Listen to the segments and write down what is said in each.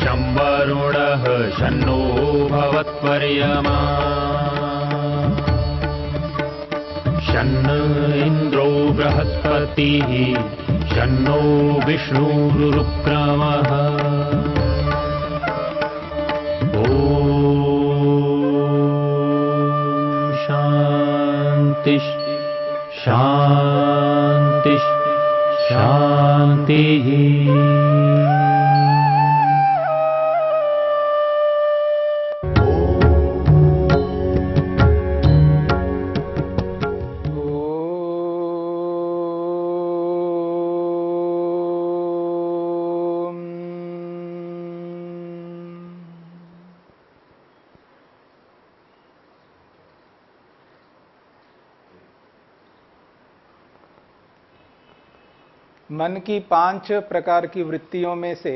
शं वरुणः शन्नो भवत्पर्यमा शन्न इन्द्रो बृहस्पतिः शन्नो विष्णुरुक्रमः ॐ शान्ति शान्ति शान्तिः। मन की 5 प्रकार की वृत्तियों में से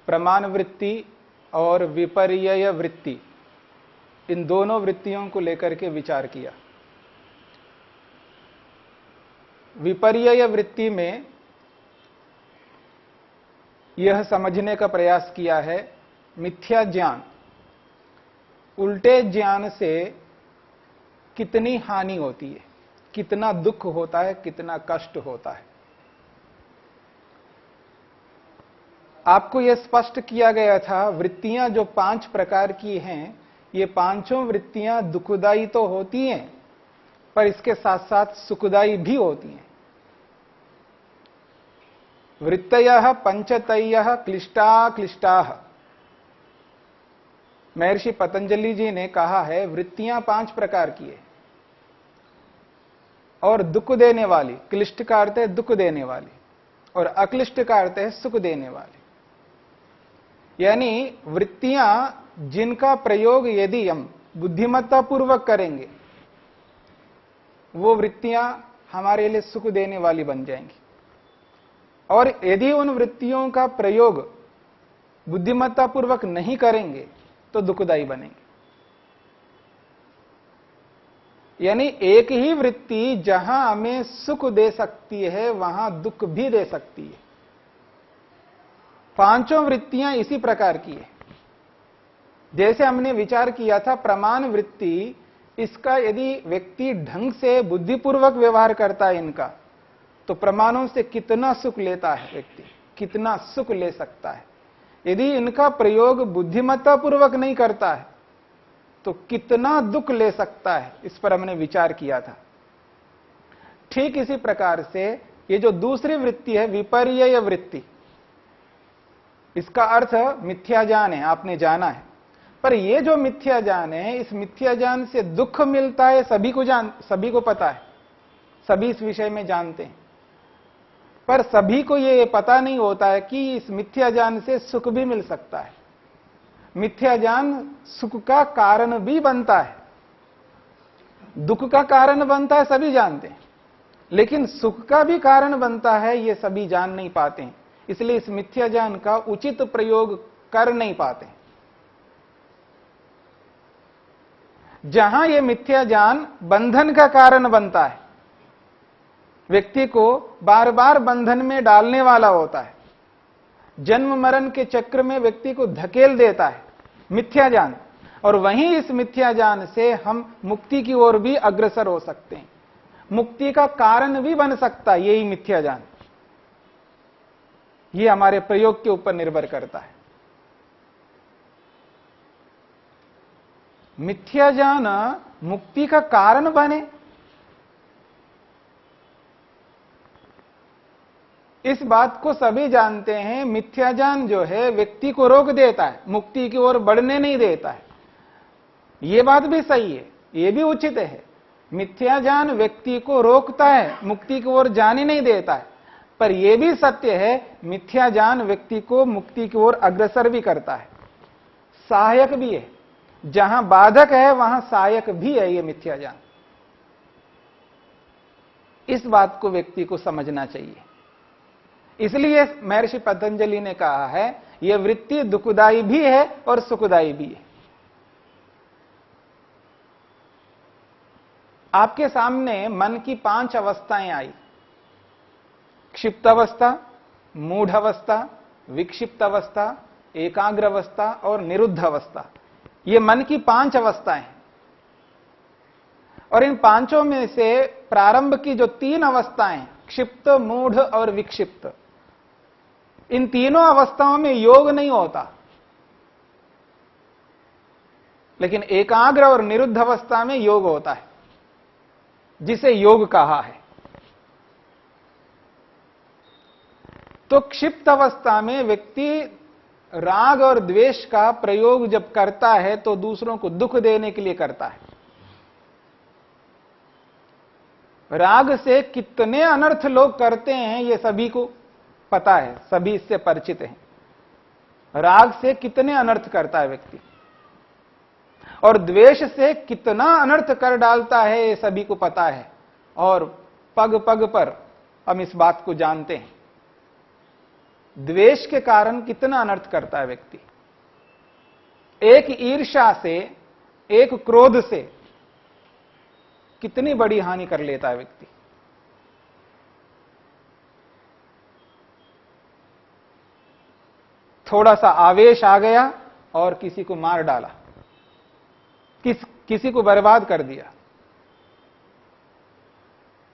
प्रमाण वृत्ति और विपर्यय वृत्ति, इन दोनों वृत्तियों को लेकर के विचार किया। विपर्यय वृत्ति में यह समझने का प्रयास किया है मिथ्या ज्ञान, उल्टे ज्ञान से कितनी हानि होती है, कितना दुख होता है, कितना कष्ट होता है। आपको यह स्पष्ट किया गया था वृत्तियां जो 5 प्रकार की हैं, ये पांचों वृत्तियां दुखदाई तो होती हैं, पर इसके साथ साथ सुखदाई भी होती हैं। वृत्तयः पंचतयः क्लिष्टा क्लिष्टाः, महर्षि पतंजलि जी ने कहा है वृत्तियां 5 प्रकार की है और दुख देने वाली, क्लिष्ट का अर्थ है दुख देने वाली, और अक्लिष्ट का अर्थ है सुख देने वाली। यानी वृत्तियां जिनका प्रयोग यदि हम बुद्धिमत्ता पूर्वक करेंगे, वो वृत्तियां हमारे लिए सुख देने वाली बन जाएंगी, और यदि उन वृत्तियों का प्रयोग बुद्धिमत्ता पूर्वक नहीं करेंगे तो दुखदायी बनेंगे। यानी एक ही वृत्ति जहां हमें सुख दे सकती है, वहां दुख भी दे सकती है। पांचों वृत्तियां इसी प्रकार की है। जैसे हमने विचार किया था प्रमाण वृत्ति, इसका यदि व्यक्ति ढंग से बुद्धिपूर्वक व्यवहार करता है इनका, तो प्रमाणों से कितना सुख लेता है व्यक्ति, कितना सुख ले सकता है। यदि इनका प्रयोग बुद्धिमत्ता पूर्वक नहीं करता है तो कितना दुख ले सकता है, इस पर हमने विचार किया था। ठीक इसी प्रकार से ये जो दूसरी वृत्ति है विपर्यय वृत्ति, इसका अर्थ मिथ्या ज्ञान है, आपने जाना है। पर ये जो मिथ्या ज्ञान है, इस मिथ्या ज्ञान से दुख मिलता है, सभी को पता है, सभी इस विषय में जानते हैं। पर सभी को ये पता नहीं होता है कि इस मिथ्या ज्ञान से सुख भी मिल सकता है। मिथ्या ज्ञान सुख का कारण भी बनता है, दुख का कारण बनता है, सभी जानते हैं, लेकिन सुख का भी कारण बनता है, ये सभी जान नहीं पाते हैं। इसलिए इस मिथ्या ज्ञान का उचित प्रयोग कर नहीं पाते। जहां ये मिथ्या ज्ञान बंधन का कारण बनता है, व्यक्ति को बार बार बंधन में डालने वाला होता है, जन्म मरण के चक्र में व्यक्ति को धकेल देता है मिथ्या ज्ञान, और वहीं इस मिथ्या ज्ञान से हम मुक्ति की ओर भी अग्रसर हो सकते हैं, मुक्ति का कारण भी बन सकता है यही मिथ्या ज्ञान। ये हमारे प्रयोग के ऊपर निर्भर करता है। मिथ्या ज्ञान मुक्ति का कारण बने, इस बात को सभी जानते हैं। मिथ्या ज्ञान जो है व्यक्ति को रोक देता है, मुक्ति की ओर बढ़ने नहीं देता है। यह बात भी सही है, यह भी उचित है। मिथ्या ज्ञान व्यक्ति को रोकता है, मुक्ति की ओर जाने नहीं देता है। पर यह भी सत्य है, मिथ्या ज्ञान व्यक्ति को मुक्ति की ओर अग्रसर भी करता है, सहायक भी है। जहां बाधक है वहां सहायक भी है यह मिथ्या ज्ञान। इस बात को व्यक्ति को समझना चाहिए। इसलिए महर्षि पतंजलि ने कहा है यह वृत्ति दुखदायी भी है और सुखदायी भी है। आपके सामने मन की 5 अवस्थाएं आई, क्षिप्त अवस्था, मूढ़ अवस्था, विक्षिप्त अवस्था, एकाग्र अवस्था और निरुद्ध अवस्था। ये मन की 5 अवस्थाएं हैं। और इन पांचों में से प्रारंभ की जो 3 अवस्थाएं, क्षिप्त, मूढ़ और विक्षिप्त, इन तीनों अवस्थाओं में योग नहीं होता, लेकिन एकाग्र और निरुद्ध अवस्था में योग होता है, जिसे योग कहा है। तो क्षिप्त अवस्था में व्यक्ति राग और द्वेष का प्रयोग जब करता है तो दूसरों को दुख देने के लिए करता है। राग से कितने अनर्थ लोग करते हैं ये सभी को पता है, सभी इससे परिचित हैं। राग से कितने अनर्थ करता है व्यक्ति, और द्वेष से कितना अनर्थ कर डालता है ये सभी को पता है, और पग पग पर हम इस बात को जानते हैं। द्वेष के कारण कितना अनर्थ करता है व्यक्ति। एक ईर्ष्या से, एक क्रोध से कितनी बड़ी हानि कर लेता है व्यक्ति। थोड़ा सा आवेश आ गया और किसी को मार डाला, किसी को बर्बाद कर दिया।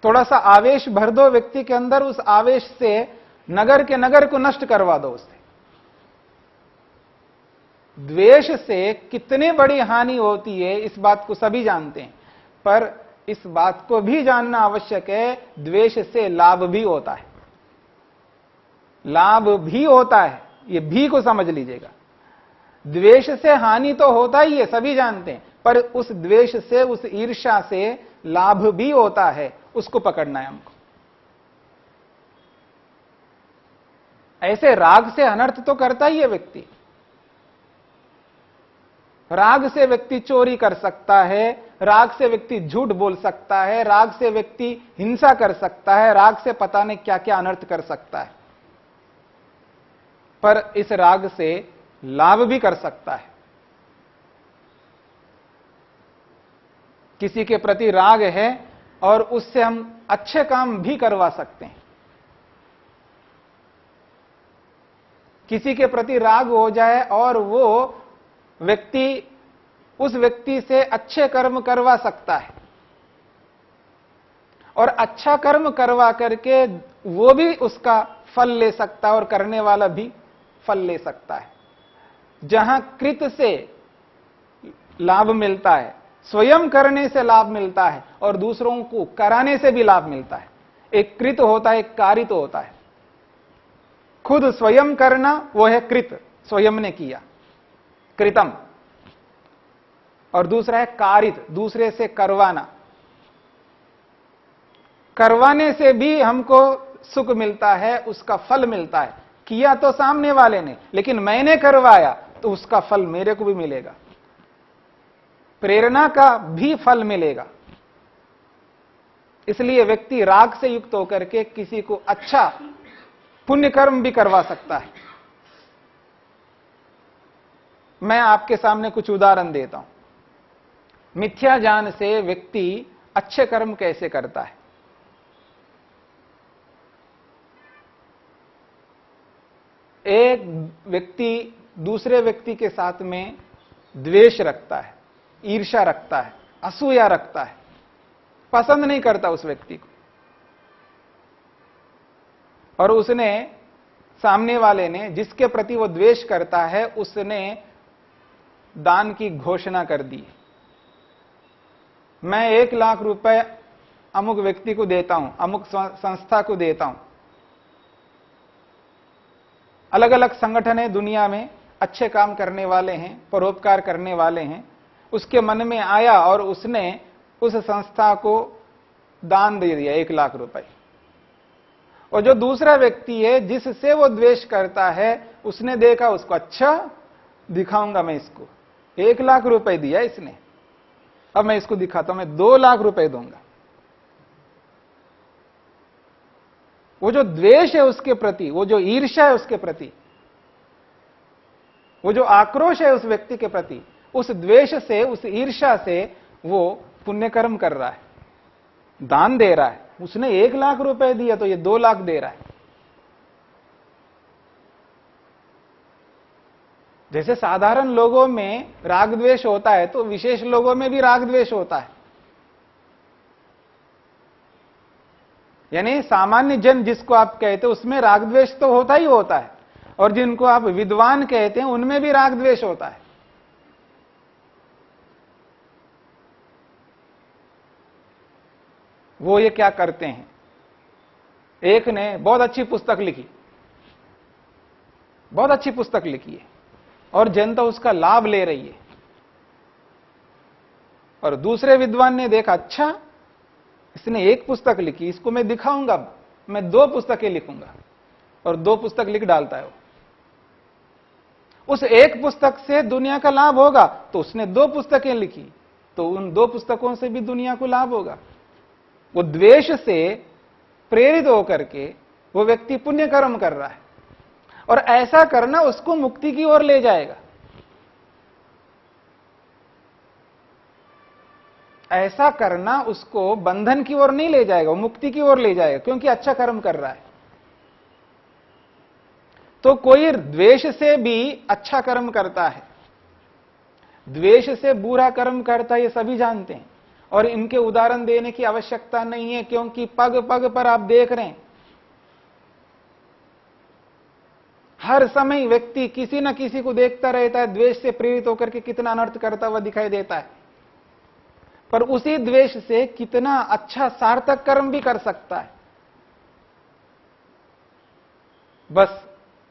थोड़ा सा आवेश भर दो व्यक्ति के अंदर, उस आवेश से नगर के नगर को नष्ट करवा दो उससे। द्वेष से कितनी बड़ी हानि होती है इस बात को सभी जानते हैं, पर इस बात को भी जानना आवश्यक है, द्वेष से लाभ भी होता है। लाभ भी होता है, ये भी को समझ लीजिएगा। द्वेष से हानि तो होता ही है, सभी जानते हैं, पर उस द्वेष से, उस ईर्ष्या से लाभ भी होता है, उसको पकड़ना है हमको। ऐसे राग से अनर्थ तो करता ही है व्यक्ति। राग से व्यक्ति चोरी कर सकता है, राग से व्यक्ति झूठ बोल सकता है, राग से व्यक्ति हिंसा कर सकता है, राग से पता नहीं क्या क्या अनर्थ कर सकता है, पर इस राग से लाभ भी कर सकता है। किसी के प्रति राग है और उससे हम अच्छे काम भी करवा सकते हैं। किसी के प्रति राग हो जाए और वो व्यक्ति उस व्यक्ति से अच्छे कर्म करवा सकता है, और अच्छा कर्म करवा करके वो भी उसका फल ले सकता है और करने वाला भी फल ले सकता है। जहां कृत से लाभ मिलता है, स्वयं करने से लाभ मिलता है, और दूसरों को कराने से भी लाभ मिलता है। एक कृत होता है, एक कारित होता है। खुद स्वयं करना वो है कृत, स्वयं ने किया, कृतम। और दूसरा है कारित, दूसरे से करवाना। करवाने से भी हमको सुख मिलता है, उसका फल मिलता है। किया तो सामने वाले ने, लेकिन मैंने करवाया तो उसका फल मेरे को भी मिलेगा, प्रेरणा का भी फल मिलेगा। इसलिए व्यक्ति राग से युक्त होकर के किसी को अच्छा पुण्य कर्म भी करवा सकता है। मैं आपके सामने कुछ उदाहरण देता हूं। मिथ्या ज्ञान से व्यक्ति अच्छे कर्म कैसे करता है। एक व्यक्ति दूसरे व्यक्ति के साथ में द्वेष रखता है, ईर्ष्या रखता है, असूया रखता है, पसंद नहीं करता उस व्यक्ति को, और उसने, सामने वाले ने, जिसके प्रति वो द्वेष करता है, उसने दान की घोषणा कर दी। मैं 1 लाख रुपए अमुक व्यक्ति को देता हूं, अमुक संस्था को देता हूं। अलग अलग संगठन है दुनिया में, अच्छे काम करने वाले हैं, परोपकार करने वाले हैं। उसके मन में आया और उसने उस संस्था को दान दे दिया 1 लाख रुपए। और जो दूसरा व्यक्ति है जिससे वो द्वेष करता है, उसने देखा उसको, अच्छा दिखाऊंगा मैं इसको, 1 लाख रुपए दिया इसने, अब मैं इसको दिखाता हूं, मैं 2 लाख रुपए दूंगा। वो जो द्वेष है उसके प्रति, वो जो ईर्ष्या है उसके प्रति, वो जो आक्रोश है उस व्यक्ति के प्रति, उस द्वेष से, उस ईर्ष्या से वो पुण्य कर्म कर रहा है, दान दे रहा है। उसने 1 लाख रुपए दिया तो ये 2 लाख दे रहा है। जैसे साधारण लोगों में राग द्वेष होता है तो विशेष लोगों में भी राग द्वेष होता है। यानी सामान्य जन जिसको आप कहते हैं उसमें राग द्वेष तो होता ही होता है, और जिनको आप विद्वान कहते हैं उनमें भी राग द्वेष होता है। वो ये क्या करते हैं, एक ने बहुत अच्छी पुस्तक लिखी, बहुत अच्छी पुस्तक लिखी है और जनता उसका लाभ ले रही है, और दूसरे विद्वान ने देखा अच्छा इसने एक पुस्तक लिखी, इसको मैं दिखाऊंगा, मैं 2 पुस्तकें लिखूंगा, और 2 पुस्तक लिख डालता है वो। उस एक पुस्तक से दुनिया का लाभ होगा तो उसने 2 पुस्तकें लिखी, तो उन 2 पुस्तकों से भी दुनिया को लाभ होगा। वो द्वेष से प्रेरित होकर के वो व्यक्ति पुण्य कर्म कर रहा है, और ऐसा करना उसको मुक्ति की ओर ले जाएगा। ऐसा करना उसको बंधन की ओर नहीं ले जाएगा, वो मुक्ति की ओर ले जाएगा, क्योंकि अच्छा कर्म कर रहा है। तो कोई द्वेष से भी अच्छा कर्म करता है, द्वेष से बुरा कर्म करता है, ये सभी जानते हैं, और इनके उदाहरण देने की आवश्यकता नहीं है, क्योंकि पग पग पर आप देख रहे हैं हर समय व्यक्ति किसी न किसी को देखता रहता है, द्वेष से प्रेरित होकर के कितना अनर्थ करता हुआ दिखाई देता है, पर उसी द्वेष से कितना अच्छा सार्थक कर्म भी कर सकता है। बस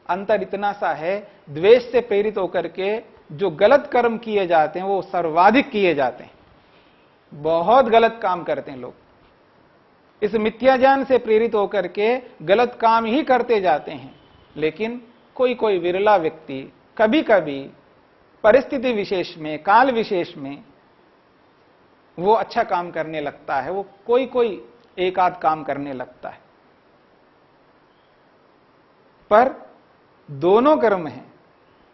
अंतर इतना सा है, द्वेष से प्रेरित होकर के जो गलत कर्म किए जाते हैं वो सर्वाधिक किए जाते हैं, बहुत गलत काम करते हैं लोग। इस मिथ्या ज्ञान से प्रेरित होकर के गलत काम ही करते जाते हैं, लेकिन कोई कोई विरला व्यक्ति कभी कभी परिस्थिति विशेष में, काल विशेष में वो अच्छा काम करने लगता है, वो कोई कोई एक आध काम करने लगता है। पर दोनों कर्म हैं,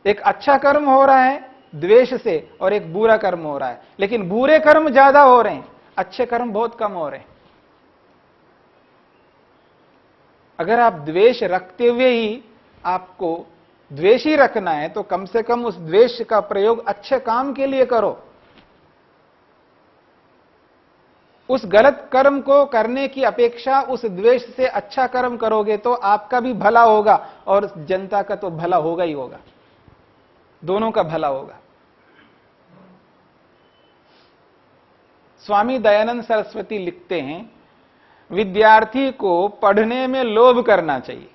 एक अच्छा कर्म हो रहा है द्वेष से और एक बुरा कर्म हो रहा है, लेकिन बुरे कर्म ज्यादा हो रहे हैं, अच्छे कर्म बहुत कम हो रहे हैं। अगर आप द्वेष रखते हुए ही आपको द्वेष ही रखना है तो कम से कम उस द्वेष का प्रयोग अच्छे काम के लिए करो। उस गलत कर्म को करने की अपेक्षा उस द्वेष से अच्छा कर्म करोगे तो आपका भी भला होगा और जनता का तो भला होगा ही होगा, दोनों का भला होगा। स्वामी दयानंद सरस्वती लिखते हैं, विद्यार्थी को पढ़ने में लोभ करना चाहिए।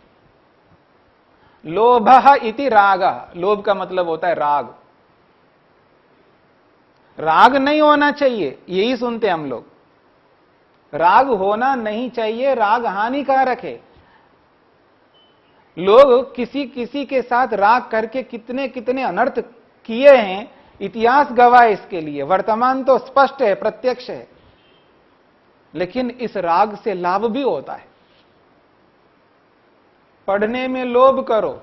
लोभः इति रागः, लोभ का मतलब होता है राग। राग नहीं होना चाहिए, यही सुनते हैं हम लोग, राग होना नहीं चाहिए, राग हानिकारक है। लोग किसी किसी के साथ राग करके कितने कितने अनर्थ किए हैं, इतिहास गवाह है इसके लिए, वर्तमान तो स्पष्ट है, प्रत्यक्ष है। लेकिन इस राग से लाभ भी होता है। पढ़ने में लोभ करो,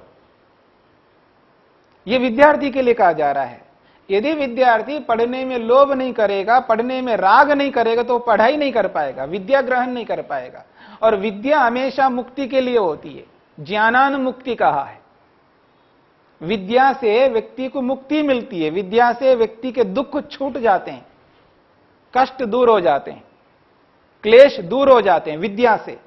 यह विद्यार्थी के लिए कहा जा रहा है। यदि विद्यार्थी पढ़ने में लोभ नहीं करेगा, पढ़ने में राग नहीं करेगा, तो पढ़ाई नहीं कर पाएगा, विद्या ग्रहण नहीं कर पाएगा। और विद्या हमेशा मुक्ति के लिए होती है, ज्ञानान मुक्ति कहा है। विद्या से व्यक्ति को मुक्ति मिलती है, विद्या से व्यक्ति के दुख छूट जाते हैं, कष्ट दूर हो जाते हैं, क्लेश दूर हो जाते हैं विद्या से।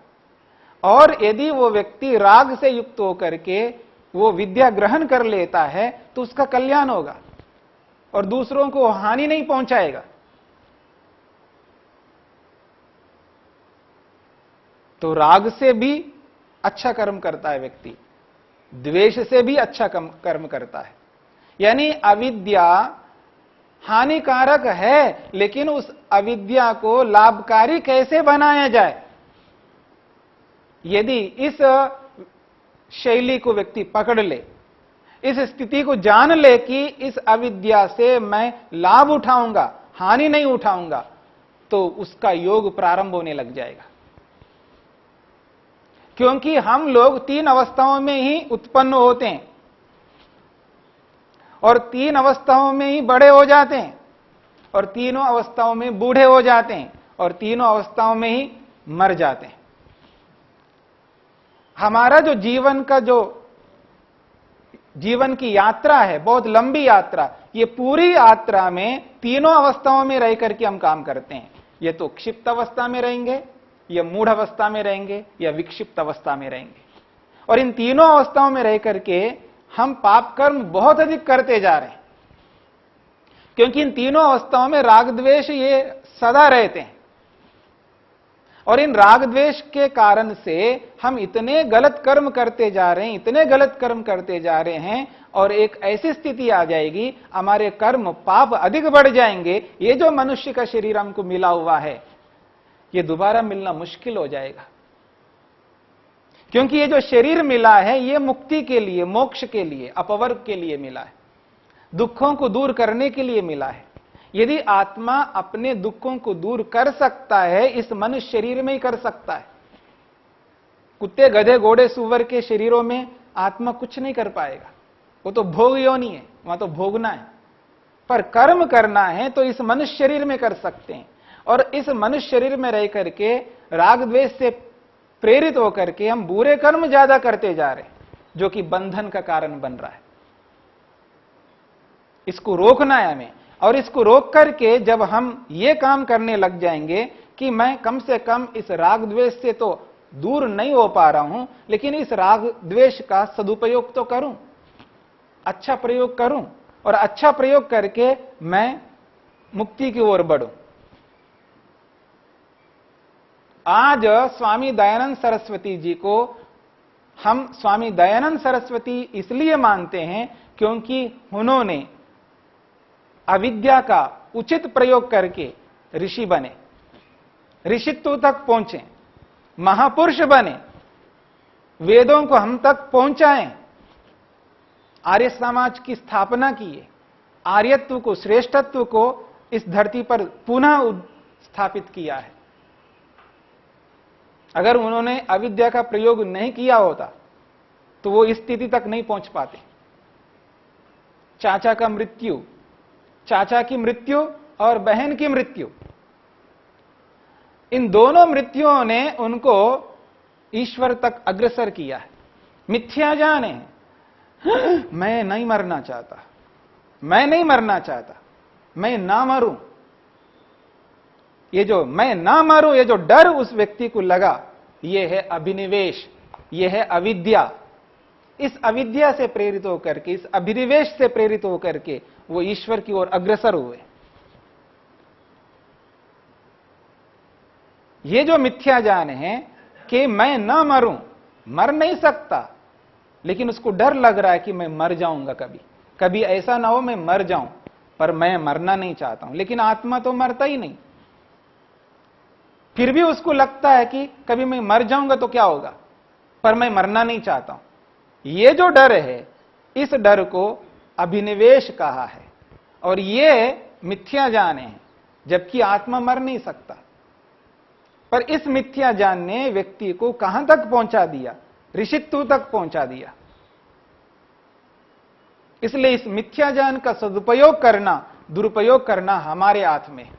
और यदि वो व्यक्ति राग से युक्त होकर के वो विद्या ग्रहण कर लेता है तो उसका कल्याण होगा और दूसरों को हानि नहीं पहुंचाएगा। तो राग से भी अच्छा कर्म करता है व्यक्ति, द्वेष से भी अच्छा कर्म करता है। यानी अविद्या हानिकारक है, लेकिन उस अविद्या को लाभकारी कैसे बनाया जाए, यदि इस शैली को व्यक्ति पकड़ ले, इस स्थिति को जान ले कि इस अविद्या से मैं लाभ उठाऊंगा, हानि नहीं उठाऊंगा, तो उसका योग प्रारंभ होने लग जाएगा। क्योंकि हम लोग 3 अवस्थाओं में ही उत्पन्न होते हैं और 3 अवस्थाओं में ही बड़े हो जाते हैं और तीनों अवस्थाओं में बूढ़े हो जाते हैं और तीनों अवस्थाओं में ही मर जाते हैं। हमारा जो जीवन का जो जीवन की यात्रा है, बहुत लंबी यात्रा। ये पूरी यात्रा में तीनों अवस्थाओं में रह करके हम काम करते हैं। ये तो क्षिप्त अवस्था में रहेंगे, या मूढ़ अवस्था में रहेंगे, या विक्षिप्त अवस्था में रहेंगे। और इन तीनों अवस्थाओं में रह करके हम पाप कर्म बहुत अधिक करते जा रहे हैं, क्योंकि इन तीनों अवस्थाओं में राग द्वेष ये सदा रहते हैं। और इन राग द्वेष के कारण से हम इतने गलत कर्म करते जा रहे हैं, इतने गलत कर्म करते जा रहे हैं, और एक ऐसी स्थिति आ जाएगी, हमारे कर्म पाप अधिक बढ़ जाएंगे। ये जो मनुष्य का शरीर हमको मिला हुआ है, ये दोबारा मिलना मुश्किल हो जाएगा। क्योंकि ये जो शरीर मिला है, ये मुक्ति के लिए, मोक्ष के लिए, अपवर्ग के लिए मिला है, दुखों को दूर करने के लिए मिला है। यदि आत्मा अपने दुखों को दूर कर सकता है, इस मनुष्य शरीर में ही कर सकता है। कुत्ते, गधे, घोड़े, सूअर के शरीरों में आत्मा कुछ नहीं कर पाएगा। वो तो भोग योनि है, वहां तो भोगना है। पर कर्म करना है तो इस मनुष्य शरीर में कर सकते हैं। और इस मनुष्य शरीर में रह करके राग द्वेष से प्रेरित होकर के हम बुरे कर्म ज्यादा करते जा रहे हैं, जो कि बंधन का कारण बन रहा है। इसको रोकना है हमें। और इसको रोक करके जब हम ये काम करने लग जाएंगे कि मैं कम से कम इस राग द्वेष से तो दूर नहीं हो पा रहा हूं, लेकिन इस राग द्वेष का सदुपयोग तो करूं, अच्छा प्रयोग करूं, और अच्छा प्रयोग करके मैं मुक्ति की ओर बढ़ूं। आज स्वामी दयानंद सरस्वती जी को हम स्वामी दयानंद सरस्वती इसलिए मानते हैं क्योंकि उन्होंने अविद्या का उचित प्रयोग करके ऋषि बने, ऋषित्व तक पहुंचे, महापुरुष बने, वेदों को हम तक पहुंचाएं, आर्य समाज की स्थापना की है, आर्यत्व को, श्रेष्ठत्व को इस धरती पर पुनः स्थापित किया है। अगर उन्होंने अविद्या का प्रयोग नहीं किया होता तो वो इस स्थिति तक नहीं पहुंच पाते। चाचा का मृत्यु, चाचा की मृत्यु और बहन की मृत्यु, इन दोनों मृत्युओं ने उनको ईश्वर तक अग्रसर किया है। मिथ्या जाने, मैं नहीं मरना चाहता, मैं नहीं मरना चाहता, मैं ना मरूं। ये जो मैं ना मरूं, ये जो डर उस व्यक्ति को लगा, ये है अभिनिवेश, ये है अविद्या। इस अविद्या से प्रेरित होकर के, इस अभिनिवेश से प्रेरित होकर के वो ईश्वर की ओर अग्रसर हुए। ये जो मिथ्या ज्ञान है कि मैं ना मरूं, मर नहीं सकता, लेकिन उसको डर लग रहा है कि मैं मर जाऊंगा, कभी कभी ऐसा ना हो मैं मर जाऊं, पर मैं मरना नहीं चाहता हूं। लेकिन आत्मा तो मरता ही नहीं, फिर भी उसको लगता है कि कभी मैं मर जाऊंगा तो क्या होगा, पर मैं मरना नहीं चाहता हूं। ये जो डर है, इस डर को अभिनिवेश कहा है, और ये मिथ्या ज्ञान है, जबकि आत्मा मर नहीं सकता। पर इस मिथ्या ज्ञान ने व्यक्ति को कहां तक पहुंचा दिया, ऋषित्व तक पहुंचा दिया। इसलिए इस मिथ्या ज्ञान का सदुपयोग करना, दुरुपयोग करना हमारे हाथ में है।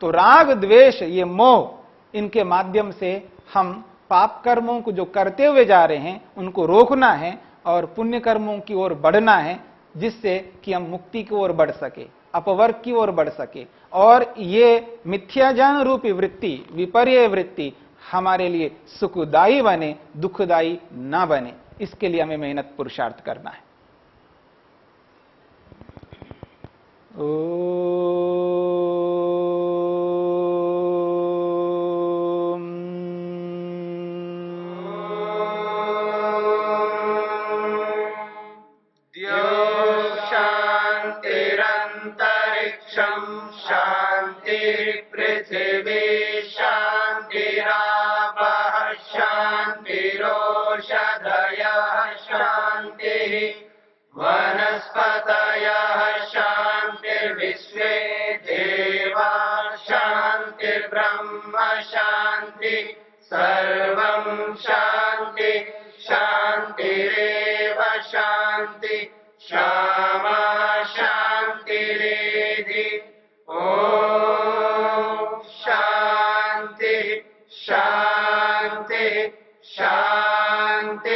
तो राग द्वेष, ये मोह, इनके माध्यम से हम पाप कर्मों को जो करते हुए जा रहे हैं उनको रोकना है और पुण्य कर्मों की ओर बढ़ना है, जिससे कि हम मुक्ति की ओर बढ़ सके, अपवर्ग की ओर बढ़ सके। और ये मिथ्या ज्ञान रूपी वृत्ति, विपर्य वृत्ति हमारे लिए सुखदायी बने, दुखदायी ना बने। इसके लिए हमें मेहनत पुरुषार्थ करना है। शांति शांति